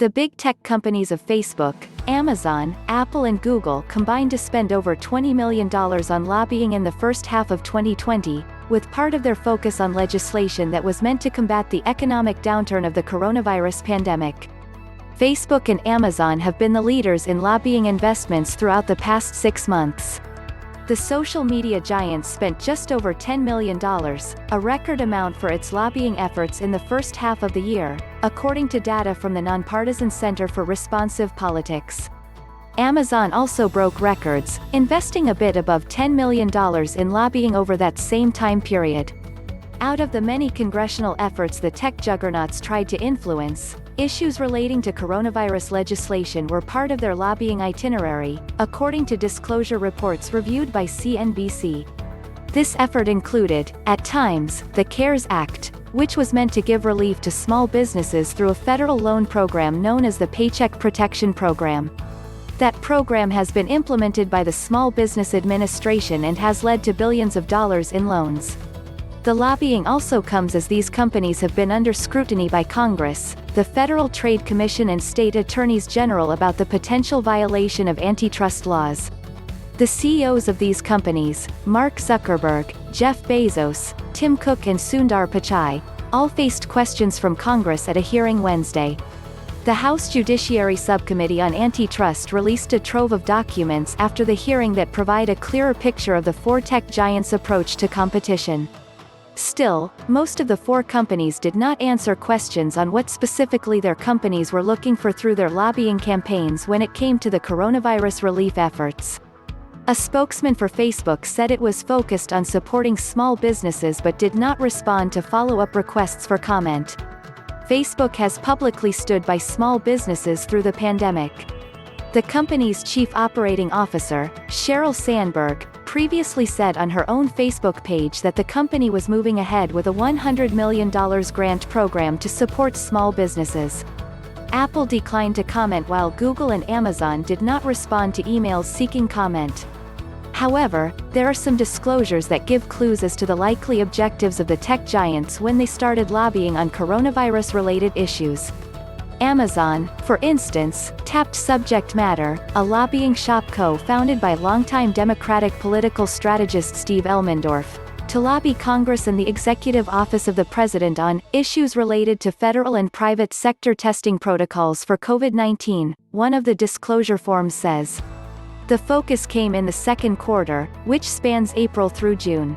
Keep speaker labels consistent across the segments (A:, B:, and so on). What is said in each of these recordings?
A: The big tech companies of Facebook, Amazon, Apple and Google combined to spend over $20 million on lobbying in the first half of 2020, with part of their focus on legislation that was meant to combat the economic downturn of the coronavirus pandemic. Facebook and Amazon have been the leaders in lobbying investments throughout the past 6 months. The social media giants spent just over $10 million, a record amount for its lobbying efforts in the first half of the year, according to data from the Nonpartisan Center for Responsive Politics. Amazon also broke records, investing a bit above $10 million in lobbying over that same time period. Out of the many congressional efforts the tech juggernauts tried to influence, issues relating to coronavirus legislation were part of their lobbying itinerary, according to disclosure reports reviewed by CNBC. This effort included, at times, the CARES Act, which was meant to give relief to small businesses through a federal loan program known as the Paycheck Protection Program. That program has been implemented by the Small Business Administration and has led to billions of dollars in loans. The lobbying also comes as these companies have been under scrutiny by Congress, the Federal Trade Commission and state attorneys general about the potential violation of antitrust laws. The CEOs of these companies, Mark Zuckerberg, Jeff Bezos, Tim Cook and Sundar Pichai, all faced questions from Congress at a hearing Wednesday. The House Judiciary Subcommittee on Antitrust released a trove of documents after the hearing that provide a clearer picture of the four tech giants' approach to competition. Still, most of the four companies did not answer questions on what specifically their companies were looking for through their lobbying campaigns when it came to the coronavirus relief efforts. A spokesman for Facebook said it was focused on supporting small businesses but did not respond to follow-up requests for comment. Facebook has publicly stood by small businesses through the pandemic. The company's chief operating officer, Sheryl Sandberg, previously said on her own Facebook page that the company was moving ahead with a $100 million grant program to support small businesses. Apple declined to comment while Google and Amazon did not respond to emails seeking comment. However, there are some disclosures that give clues as to the likely objectives of the tech giants when they started lobbying on coronavirus-related issues. Amazon, for instance, tapped Subject Matter, a lobbying shop co-founded by longtime Democratic political strategist Steve Elmendorf, to lobby Congress and the Executive Office of the President on issues related to federal and private sector testing protocols for COVID-19, one of the disclosure forms says. The focus came in the second quarter, which spans April through June.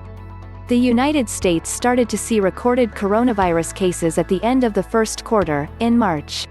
A: The United States started to see recorded coronavirus cases at the end of the first quarter, in March.